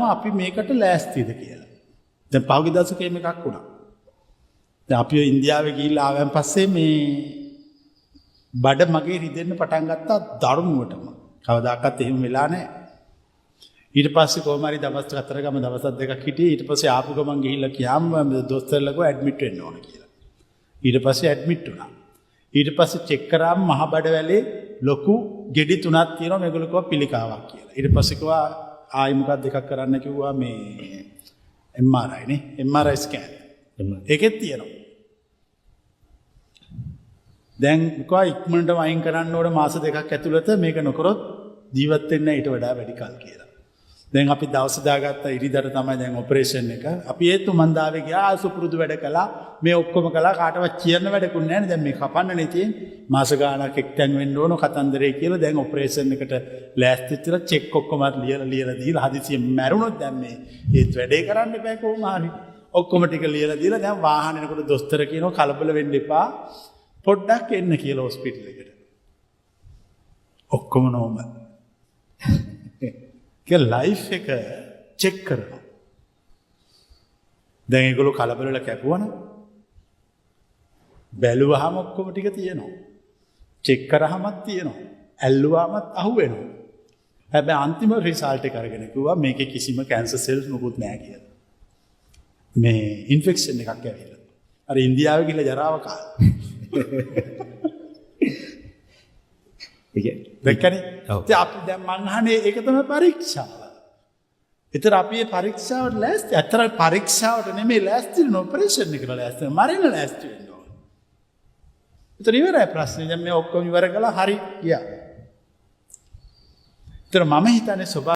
අපි මේකට ලෑස්තිද කියලා. දැන් පහුගිය දවසක එකක් වුණා. දැන් අපි ඉන්දියාවේ ගිහිල්ලා ආවන් පස්සේ මේ බඩ මගේ රිදෙන්න පටන් ගත්තා දරුණුවටම. කවදාකවත් එහෙම වෙලා නැහැ. ඊට පස්සේ කොහොම හරි දවස් 4 දවස් 2ක් හිටියේ. ඊට පස්සේ ආපු ගමන් ගිහිල්ලා කියාම දොස්තරලා කිව්වා ඇඩ්මිට් වෙන්න ඕන කියලා. ඊට පස්සේ ඇඩ්මිට් වුණා. ඊට පස්සේ චෙක් කරාම මහ බඩවැලේ ලොකු ගෙඩි 3ක් තියෙනවා මේගොල්ලෝ කිව්වා පිළිකාවක් කියලා. ඊට පස්සේ කිව්වා ආයි මොකක්ද එකක් කරන්න කිව්වා මේ MRI නේ MRI ස්කෑන්. ඒකෙත් තියෙනවා. දැන් මොකවා ඉක්මනට වයින් කරන්න ඕන මාස 2ක් ඇතුළත මේක නොකරොත් ජීවත් වෙන්න ඊට වඩා වැඩි කල් කියලා. දැන් අපි දවස් දාගත්ත ඉරිදට තමයි දැන් ඔපරේෂන් එක. අපි ඒත් මන්දාවේ ගියා සුපුරුදු වැඩ කළා. මේ ඔක්කොම කළා කාටවත් කියන්න වැඩකුත් නැහැ නේ. දැන් මේ කපන්නනේ තියෙන්නේ. මාස ගාණක් එක්තැන් වෙන්න ඕන කතන්දරේ කියලා දැන් ඔපරේෂන් එකට ලෑස්ති වෙලා චෙක් ඔක්කොම ලියලා දීලා හදිසියෙන් මැරුණොත් දැන් මේ ඒත් වැඩේ කරන්න එපා කොහොම හරි. ඔක්කොම ටික ලියලා දීලා දැන් වාහනේනකොට දොස්තර කියනවා කලබල වෙන්න එපා. පොඩ්ඩක් එන්න කියලා හොස්පිටල් එකට. ඔක්කොම නෝමල්. ලයිෆ් එක චෙක් කරනවා. දැන් ඒගොල්ලෝ කලබල වෙලා කැපුවනම් බැලුවාම ඔක්කොම ටික තියෙනවා. චෙක් කරාමත් තියෙනවා. ඇල්ලුවාමත් අහුවෙනවා. හැබැයි අන්තිම රිසල්ට් එක අරගෙන කිව්වා මේකේ කිසිම කැන්සර් සෙල්ස් මොකුත් නැහැ කියලා. මේ ඉන්ෆෙක්ෂන් එකක් ඇවිල්ලා. අර ඉන්දියාවේ ගිහලා ජරාව කාලා. දැක්කනේ? ඉතින් අපි දැන් මං අහන්නේ ඒක තමයි පරීක්ෂාව. ඒතර අපි මේ පරීක්ෂාවට ලෑස්ති. අතර පරීක්ෂාවට නෙමෙයි ලෑස්ති වෙන ඔපරේෂන් එකට ලෑස්ති. මරණ ලෑස්ති වෙන්න ඕනේ. ඒතර ඉවරයි ප්‍රශ්නේ. දැන් මේ ඔක්කොම ඉවර කළා හරි ගියා. ඒතර මම හිතන්නේ